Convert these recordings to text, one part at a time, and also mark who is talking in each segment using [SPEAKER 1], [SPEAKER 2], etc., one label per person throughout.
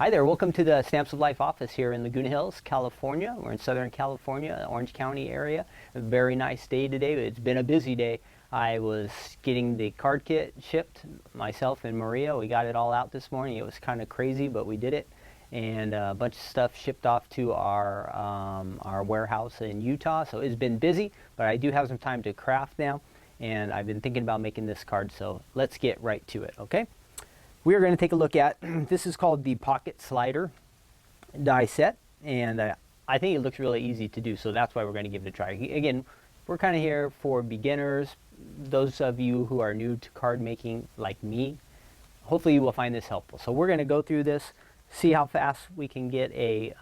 [SPEAKER 1] Hi there, welcome to the Stamps of Life office here in Laguna Hills, California. We're in Southern California, Orange County area. A very nice day today. It's been a busy day. I was getting the card kit shipped, myself and Maria. We got it all out this morning. It was kind of crazy, but we did it. And a bunch of stuff shipped off to our warehouse in Utah. So it's been busy, but I do have some time to craft now. And I've been thinking about making this card, so let's get right to it, okay? We are going to take a look at, this is called the Pocket Slider die set, and I think it looks really easy to do, so that's why we're going to give it a try. Again, we're kind of here for beginners, those of you who are new to card making like me. Hopefully you will find this helpful. So we're going to go through this, see how fast we can get a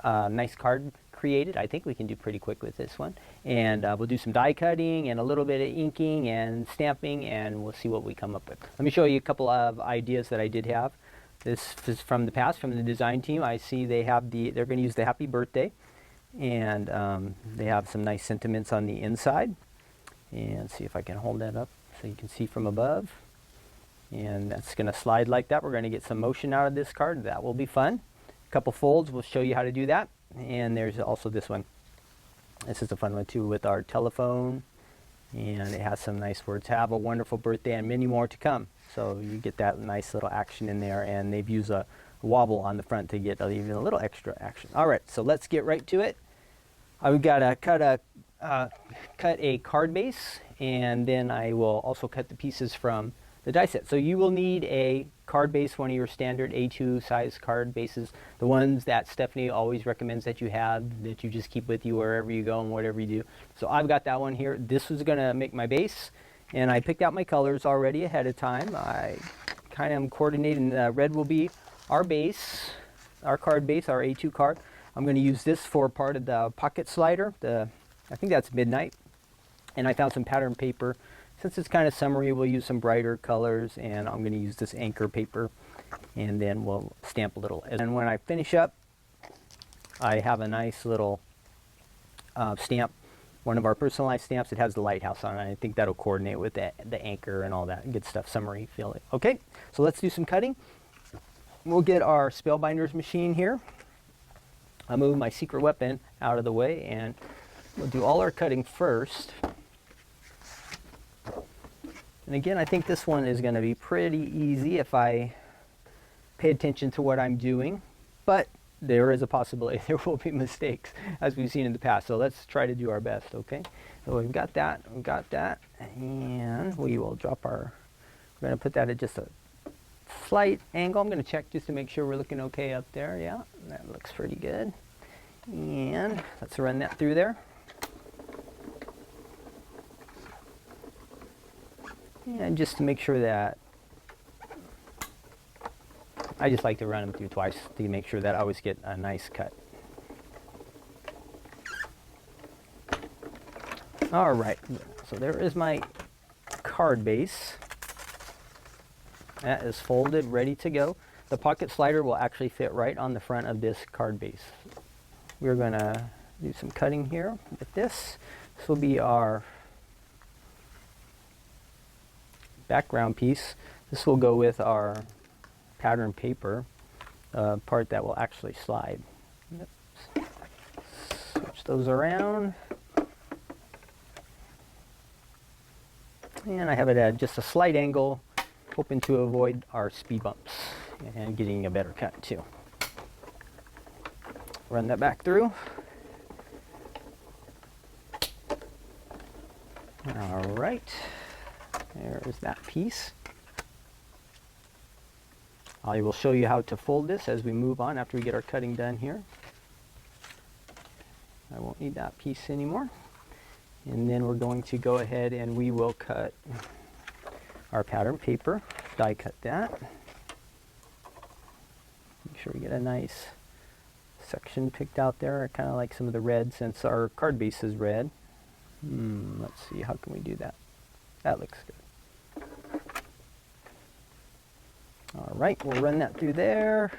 [SPEAKER 1] nice card created. I think we can do pretty quick with this one, and we'll do some die cutting and a little bit of inking and stamping, and we'll see what we come up with. Let me show you a couple of ideas that I did have. This is from the past, from the design team. I see they have they're going to use the happy birthday, and they have some nice sentiments on the inside. And see if I can hold that up so you can see from above. And that's going to slide like that. We're going to get some motion out of this card. That will be fun. A couple folds, we'll show you how to do that. And there's also this one. This is a fun one too, with our telephone, and it has some nice words. Have a wonderful birthday and many more to come. So you get that nice little action in there, and they've used a wobble on the front to get even a little extra action. All right, so let's get right to it. I've got to cut a card base, and then I will also cut the pieces from the die set. So you will need a card base, one of your standard A2 size card bases, the ones that Stephanie always recommends that you have, that you just keep with you wherever you go and whatever you do. So I've got that one here. This was going to make my base, and I picked out my colors already ahead of time. I kind of am coordinating. Red will be our base, our card base, our A2 card. I'm going to use this for part of the pocket slider. I think that's midnight, and I found some pattern paper. Since it's kind of summery, we'll use some brighter colors, and I'm going to use this anchor paper, and then we'll stamp a little. And when I finish up, I have a nice little stamp, one of our personalized stamps. It has the lighthouse on it. I think that'll coordinate with the anchor and all that good stuff, summery feeling. Okay, so let's do some cutting. We'll get our Spellbinders machine here. I'll move my secret weapon out of the way, and we'll do all our cutting first. And again, I think this one is going to be pretty easy if I pay attention to what I'm doing, but there is a possibility there will be mistakes, as we've seen in the past. So let's try to do our best, okay? So we've got that, and we will drop we're going to put that at just a slight angle. I'm going to check just to make sure we're looking okay up there. Yeah, that looks pretty good. And let's run that through there. And just to make sure that, I just like to run them through twice to make sure that I always get a nice cut. All right, so there is my card base. That is folded, ready to go. The pocket slider will actually fit right on the front of this card base. We're going to do some cutting here with this. This will be our background piece. This will go with our pattern paper part that will actually slide. Oops. Switch those around. And I have it at just a slight angle, hoping to avoid our speed bumps and getting a better cut too. Run that back through. All right. There's that piece. I will show you how to fold this as we move on after we get our cutting done here. I won't need that piece anymore. And then we're going to go ahead and we will cut our pattern paper, die cut that. Make sure we get a nice section picked out there. I kind of like some of the red since our card base is red. Let's see, how can we do that? That looks good. All right, we'll run that through there.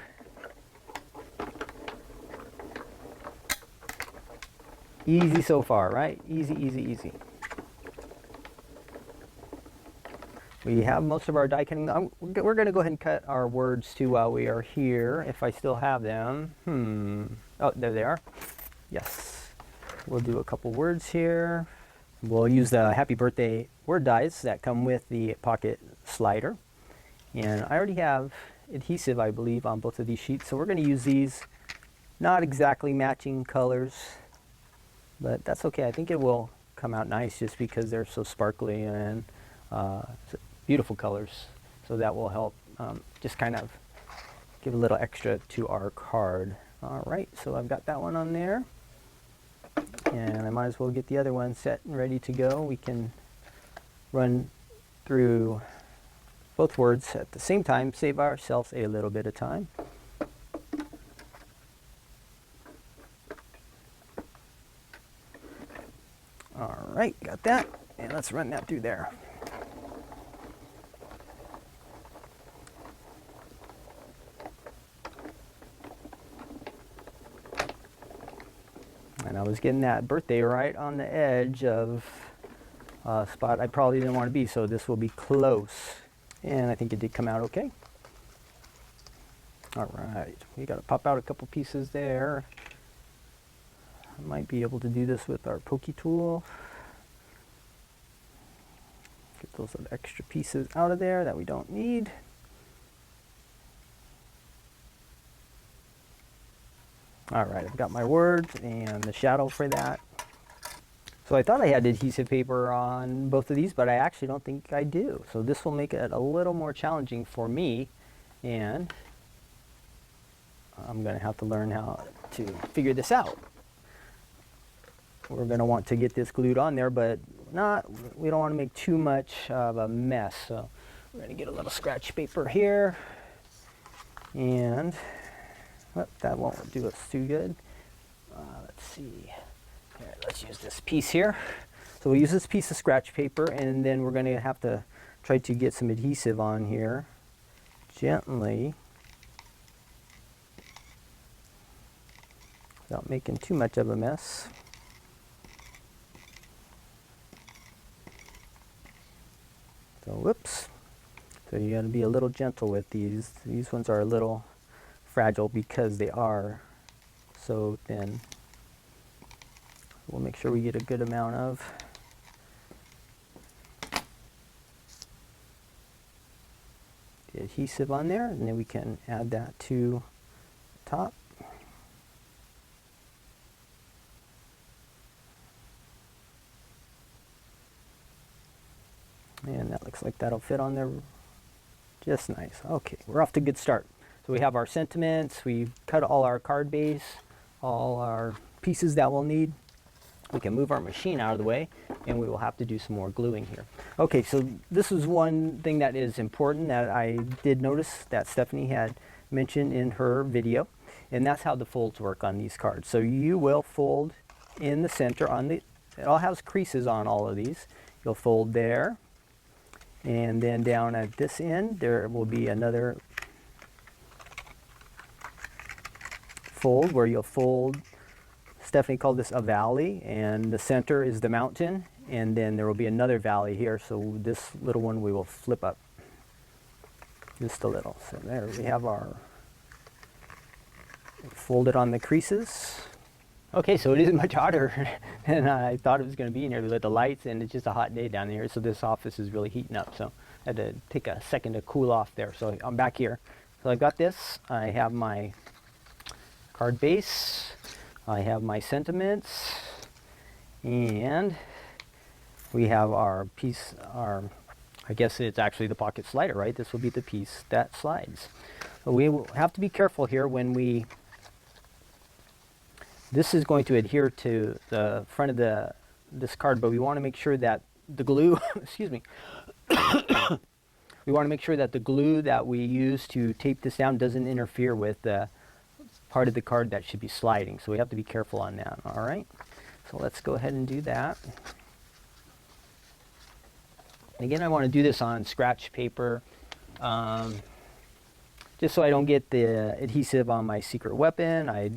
[SPEAKER 1] Easy so far, right? Easy, easy, easy. We have most of our die cutting. We're going to go ahead and cut our words too while we are here, if I still have them. Oh, there they are. Yes. We'll do a couple words here. We'll use the happy birthday word dies that come with the pocket slider. And I already have adhesive, I believe, on both of these sheets. So we're going to use these, not exactly matching colors, but that's okay. I think it will come out nice just because they're so sparkly and beautiful colors. So that will help just kind of give a little extra to our card. All right, so I've got that one on there. And I might as well get the other one set and ready to go. We can run through both words at the same time, save ourselves a little bit of time. All right, got that. And let's run that through there. And I was getting that birthday right on the edge of a spot I probably didn't want to be, so this will be close. And I think it did come out okay. All right, we got to pop out a couple pieces there. I might be able to do this with our pokey tool. Get those extra pieces out of there that we don't need. All right, I've got my words and the shadow for that. So I thought I had adhesive paper on both of these, but I actually don't think I do. So this will make it a little more challenging for me, and I'm going to have to learn how to figure this out. We're going to want to get this glued on there, but we don't want to make too much of a mess. So we're going to get a little scratch paper here, and that won't do us too good. Let's see. Here, let's use this piece here. So we'll use this piece of scratch paper, and then we're going to have to try to get some adhesive on here gently without making too much of a mess. So whoops. So you got to be a little gentle with these. These ones are a little fragile because they are so thin. We'll make sure we get a good amount of the adhesive on there, and then we can add that to the top. And that looks like that'll fit on there just nice. Okay, we're off to a good start. So we have our sentiments, we've cut all our card base, all our pieces that we'll need. We can move our machine out of the way, and we will have to do some more gluing here. Okay, so this is one thing that is important that I did notice that Stephanie had mentioned in her video, and that's how the folds work on these cards. So you will fold in the center it all has creases on all of these. You'll fold there, and then down at this end, there will be another fold where you'll fold. Stephanie called this a valley, and the center is the mountain, and then there will be another valley here. So this little one we will flip up just a little. So there we have our folded on the creases. Okay, so it isn't much hotter than I thought it was going to be in here with the lights, and it's just a hot day down here, so this office is really heating up. So I had to take a second to cool off there. So I'm back here. So I got this. I have my card base. I have my sentiments, and we have our piece, I guess it's actually the pocket slider, right? This will be the piece that slides. So we will have to be careful here when this is going to adhere to the front of this card, but we want to make sure that the glue, excuse me, we want to make sure that the glue that we use to tape this down doesn't interfere with the part of the card that should be sliding. So we have to be careful on that. All right, so let's go ahead and do that. And again, I want to do this on scratch paper, just so I don't get the adhesive on my secret weapon. I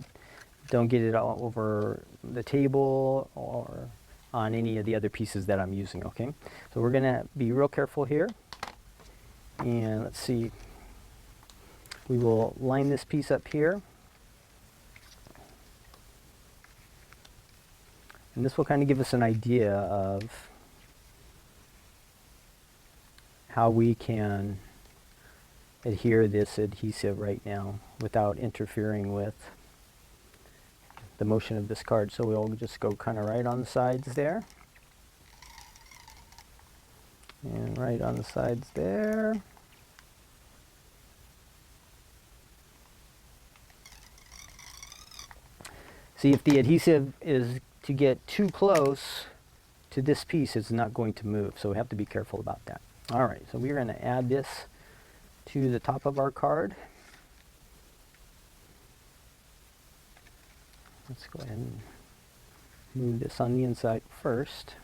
[SPEAKER 1] don't get it all over the table or on any of the other pieces that I'm using. Okay, so we're gonna be real careful here. And let's see, we will line this piece up here. And this will kind of give us an idea of how we can adhere this adhesive right now without interfering with the motion of this card. So we'll just go kind of right on the sides there. And right on the sides there. See, if the adhesive is to get too close to this piece, it's not going to move. So we have to be careful about that. All right, so we're going to add this to the top of our card. Let's go ahead and move this on the inside first.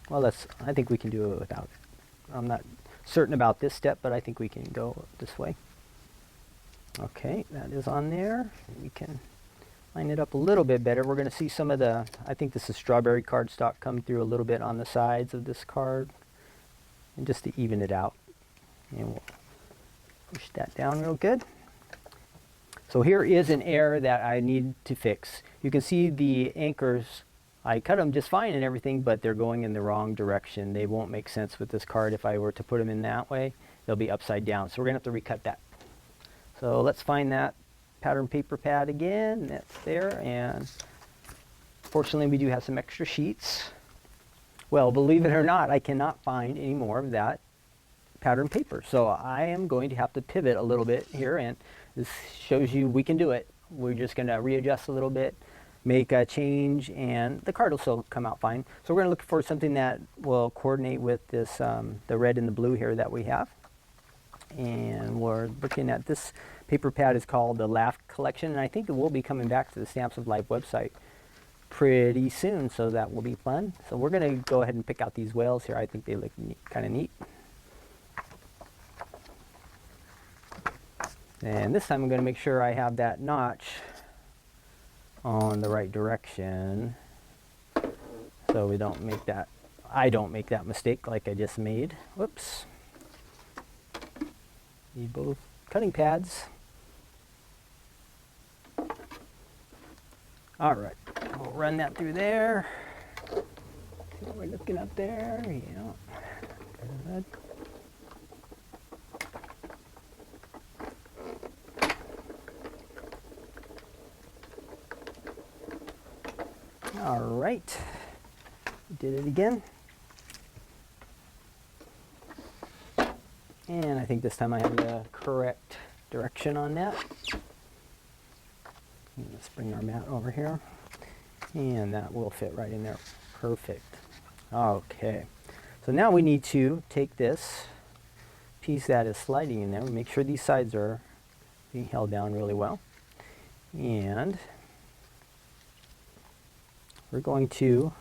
[SPEAKER 1] Well, I think we can do it without it. I'm not certain about this step, but I think we can go this way. Okay, that is on there. We can line it up a little bit better. We're going to see some of the, I think this is strawberry cardstock, come through a little bit on the sides of this card, and just to even it out. And we'll push that down real good. So here is an error that I need to fix. You can see the anchors, I cut them just fine and everything, but they're going in the wrong direction. They won't make sense with this card. If I were to put them in that way, they'll be upside down. So we're going to have to recut that. So let's find that pattern paper pad again. That's there, and fortunately we do have some extra sheets. Well, believe it or not, I cannot find any more of that pattern paper. So I am going to have to pivot a little bit here, and this shows you we can do it. We're just going to readjust a little bit, make a change, and the card will still come out fine. So we're going to look for something that will coordinate with this, the red and the blue here that we have. And we're looking at this paper pad is called the Laugh Collection, and I think it will be coming back to the Stamps of Life website pretty soon, so that will be fun. So we're going to go ahead and pick out these whales here. I think they look kind of neat. And this time I'm going to make sure I have that notch on the right direction, so we don't make that, I don't make that mistake like I just made. Whoops. Need both cutting pads. All right, we'll run that through there. See what we're looking up there. Yeah, good. All right, did it again. And I think this time I have the correct direction on that. Let's bring our mat over here. And that will fit right in there. Perfect. Okay. So now we need to take this piece that is sliding in there. Make sure these sides are being held down really well. And we're going to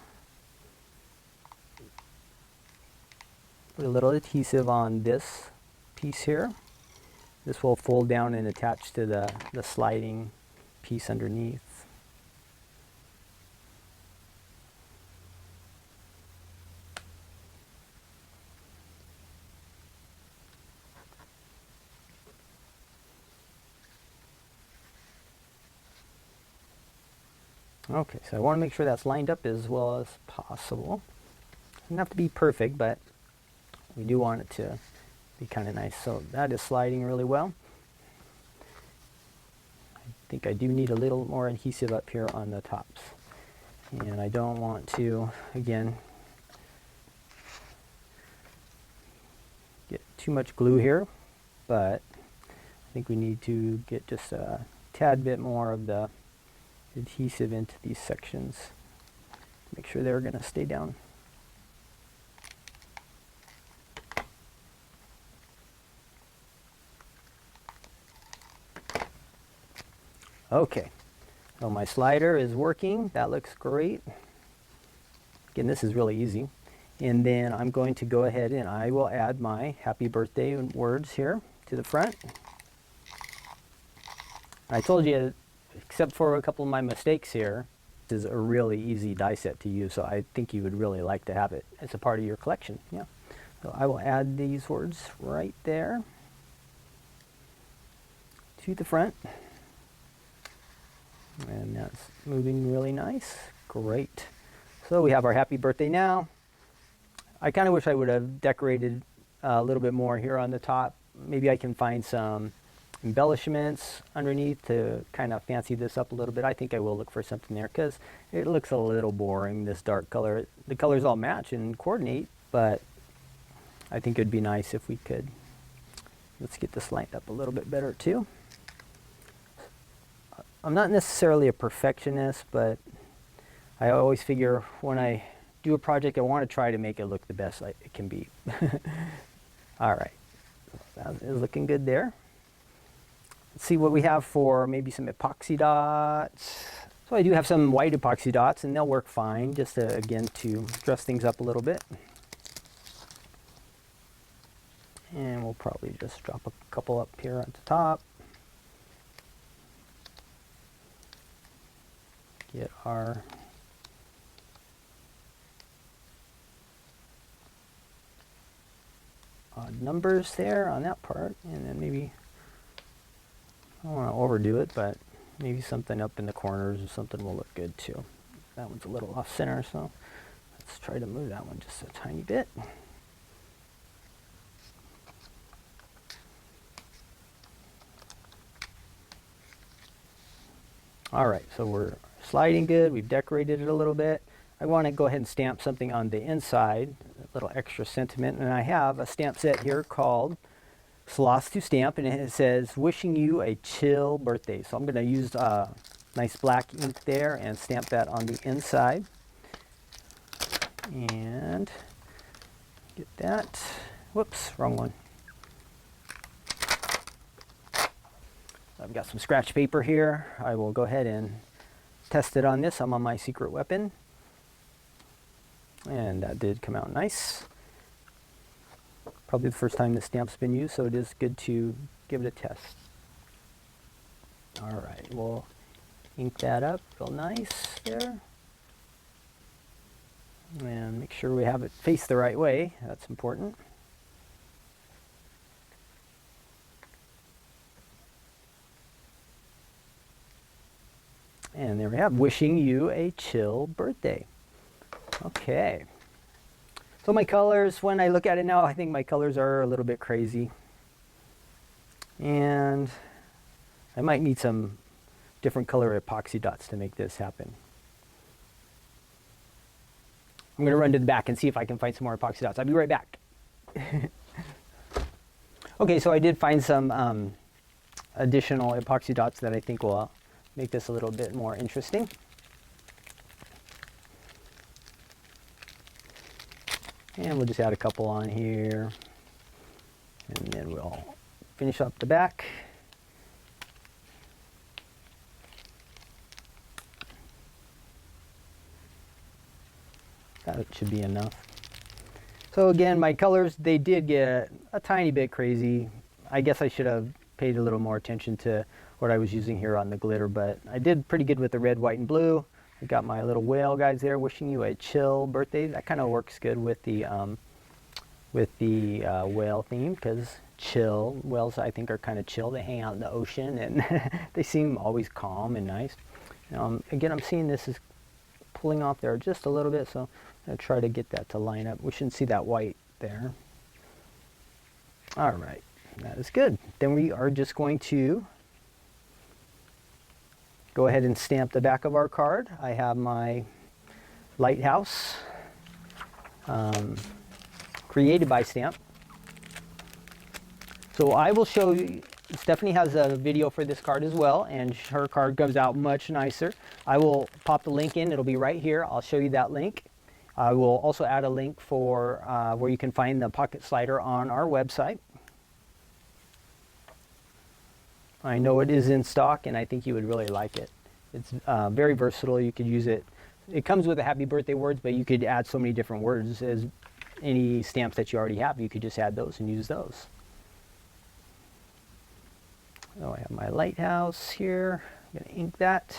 [SPEAKER 1] put a little adhesive on this piece here. This will fold down and attach to the sliding piece underneath. Okay, so I want to make sure that's lined up as well as possible. Doesn't have to be perfect, but we do want it to be kind of nice. So that is sliding really well. I think I do need a little more adhesive up here on the tops. And I don't want to, again, get too much glue here, but I think we need to get just a tad bit more of the adhesive into these sections. Make sure they're going to stay down. Okay, so my slider is working. That looks great. Again, this is really easy. And then I'm going to go ahead and I will add my happy birthday words here to the front. I told you, except for a couple of my mistakes here, is a really easy die set to use, so I think you would really like to have it as a part of your collection. Yeah. So I will add these words right there to the front. And that's moving really nice. Great. So we have our happy birthday now. I kind of wish I would have decorated a little bit more here on the top. Maybe I can find some embellishments underneath to kind of fancy this up a little bit. I think I will look for something there because it looks a little boring, this dark color. The colors all match and coordinate, but I think it'd be nice if we could. Let's get this lined up a little bit better too. I'm not necessarily a perfectionist, but I always figure when I do a project, I want to try to make it look the best it can be. All right, that is looking good there. Let's see what we have for maybe some epoxy dots. So I do have some white epoxy dots, and they'll work fine, just to, again, to dress things up a little bit. And we'll probably just drop a couple up here at the top. Get our odd numbers there on that part, and then maybe, I don't want to overdo it, but maybe something up in the corners or something will look good too. That one's a little off center, so let's try to move that one just a tiny bit. All right, so we're sliding good. We've decorated it a little bit. I want to go ahead and stamp something on the inside, a little extra sentiment, and I have a stamp set here called Sloth to Stamp, and it says, wishing you a chill birthday. So I'm going to use nice black ink there and stamp that on the inside. And get that. Whoops, wrong one. I've got some scratch paper here. I will go ahead and test it on this. I'm on my secret weapon. And that did come out nice. Probably the first time this stamp's been used, so it is good to give it a test. All right, we'll ink that up real nice there. And make sure we have it face the right way. That's important. And there we have, wishing you a chill birthday. Okay. So my colors, when I look at it now, I think my colors are a little bit crazy. And I might need some different color epoxy dots to make this happen. I'm going to run to the back and see if I can find some more epoxy dots. I'll be right back. Okay, so I did find some additional epoxy dots that I think will make this a little bit more interesting. And we'll just add a couple on here. And then we'll finish up the back. That should be enough. So again, my colors, they did get a tiny bit crazy. I guess I should have paid a little more attention to what I was using here on the glitter, but I did pretty good with the red, white, and blue. I got my little whale guys there, wishing you a chill birthday. That kind of works good with the whale theme, because chill, whales I think are kind of chill. They hang out in the ocean and they seem always calm and nice. Again, I'm seeing this is pulling off there just a little bit, so I'm going to try to get that to line up. We shouldn't see that white there. All right, that is good. Then we are just going to go ahead and stamp the back of our card. I have my lighthouse created by stamp. So I will show you, Stephanie has a video for this card as well, and her card comes out much nicer. I will pop the link in, it'll be right here. I'll show you that link. I will also add a link for where you can find the pocket slider on our website. I know it is in stock, and I think you would really like it. It's very versatile. You could use it. It comes with the happy birthday words, but you could add so many different words as any stamps that you already have. You could just add those and use those. So I have my lighthouse here. I'm going to ink that.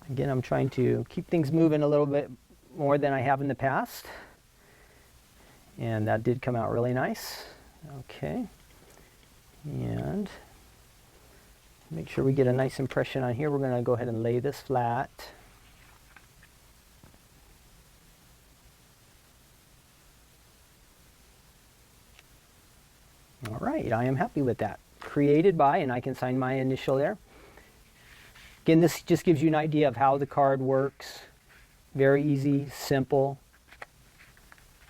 [SPEAKER 1] Again, I'm trying to keep things moving a little bit more than I have in the past. And that did come out really nice. Okay. And make sure we get a nice impression on here. We're going to go ahead and lay this flat. All right, I am happy with that. Created by, and I can sign my initial there. Again, this just gives you an idea of how the card works. Very easy, simple.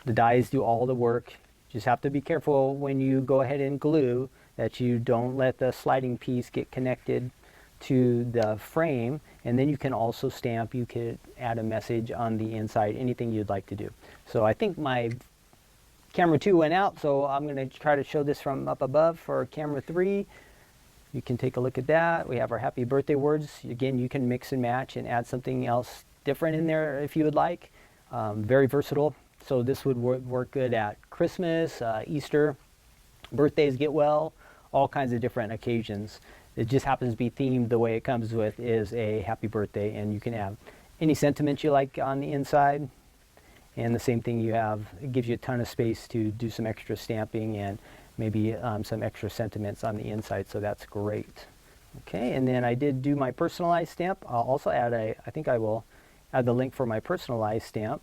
[SPEAKER 1] The dies do all the work. Just have to be careful when you go ahead and glue that you don't let the sliding piece get connected to the frame. And then you can also stamp. You could add a message on the inside, anything you'd like to do. So I think my camera 2 went out, so I'm going to try to show this from up above for camera 3. You can take a look at that. We have our happy birthday words. Again, you can mix and match and add something else different in there if you would like. Very versatile. So this would work good at Christmas, Easter, birthdays, get well, all kinds of different occasions. It just happens to be themed. The way it comes with is a happy birthday, and you can have any sentiments you like on the inside. And the same thing you have, it gives you a ton of space to do some extra stamping and maybe some extra sentiments on the inside, so that's great. Okay, and then I did do my personalized stamp. I'll also add I think I will add the link for my personalized stamp.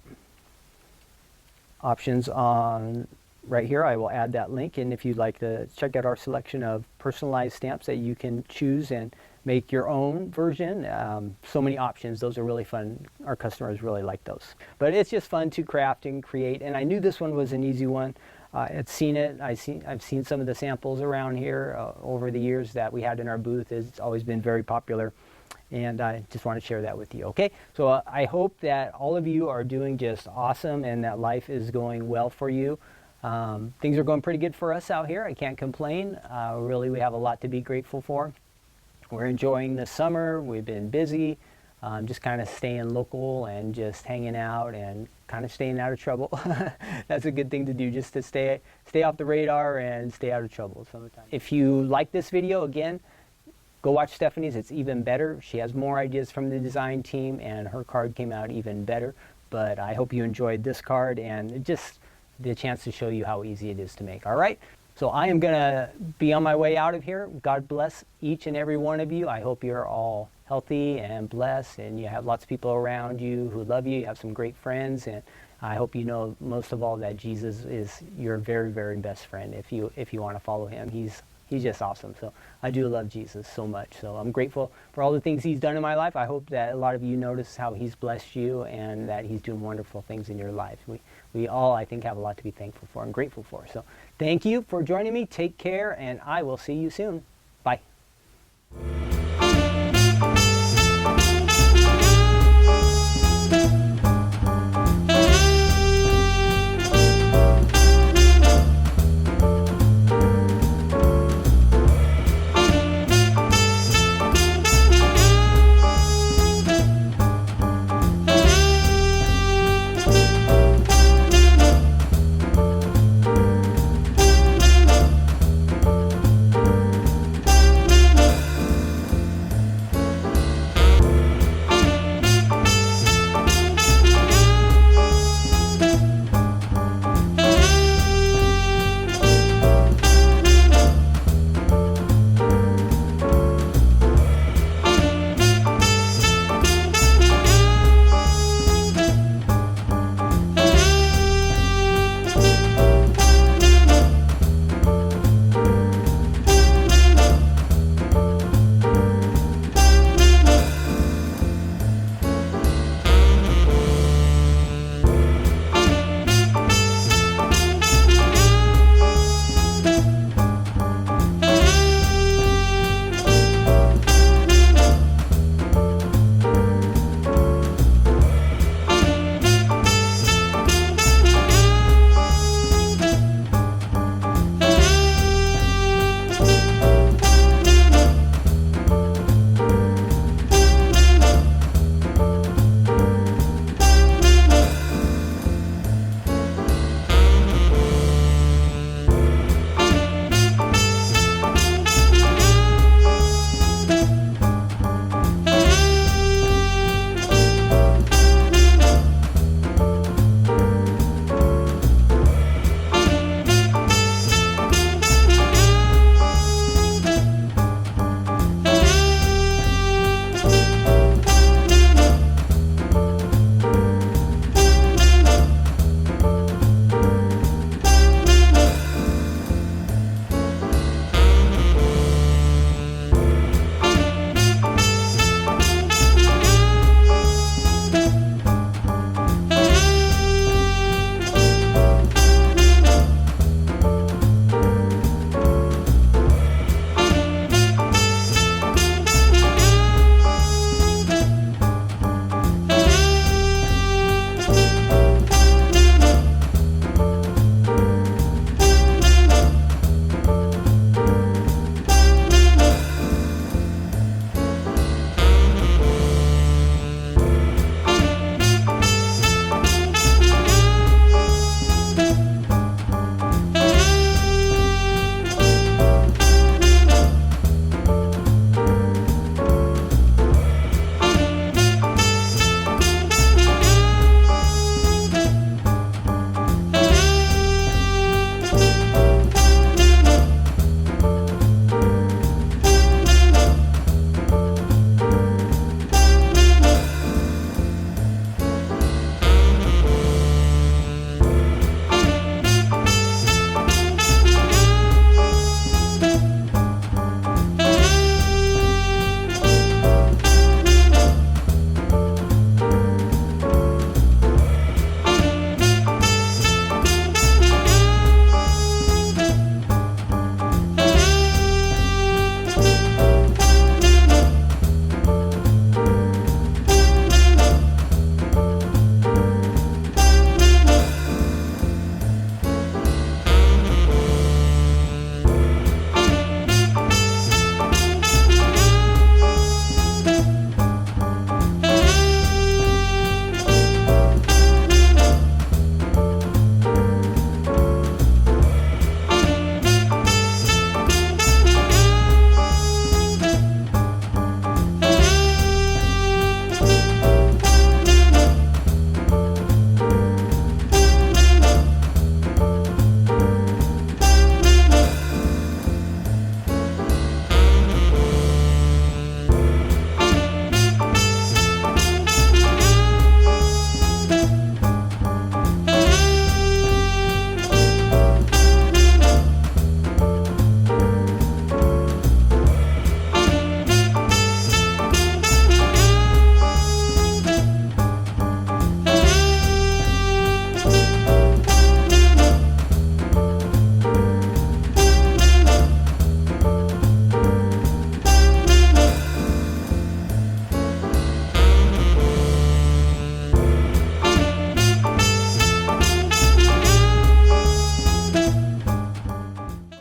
[SPEAKER 1] Options on right here, I will add that link, and if you'd like to check out our selection of personalized stamps that you can choose and make your own version. So many options. Those are really fun. Our customers really like those. But it's just fun to craft and create, and I knew this one was an easy one. I've seen it. I've seen some of the samples around here over the years that we had in our booth. It's always been very popular, and I just want to share that with you. Okay, so I hope that all of you are doing just awesome and that life is going well for you. Things are going pretty good for us out here. I can't complain. Really, we have a lot to be grateful for. We're enjoying the summer. We've been busy, just kind of staying local and just hanging out and kind of staying out of trouble. That's a good thing to do, just to stay off the radar and stay out of trouble sometimes. If you like this video, again, go watch Stephanie's. It's even better. She has more ideas from the design team, and her card came out even better. But I hope you enjoyed this card and just the chance to show you how easy it is to make. All right? So I am going to be on my way out of here. God bless each and every one of you. I hope you're all healthy and blessed, and you have lots of people around you who love you. You have some great friends, and I hope you know most of all that Jesus is your very, very best friend if you want to follow him. He's just awesome. So I do love Jesus so much. So I'm grateful for all the things he's done in my life. I hope that a lot of you notice how he's blessed you and that he's doing wonderful things in your life. We all, I think, have a lot to be thankful for and grateful for. So thank you for joining me. Take care, and I will see you soon. Bye.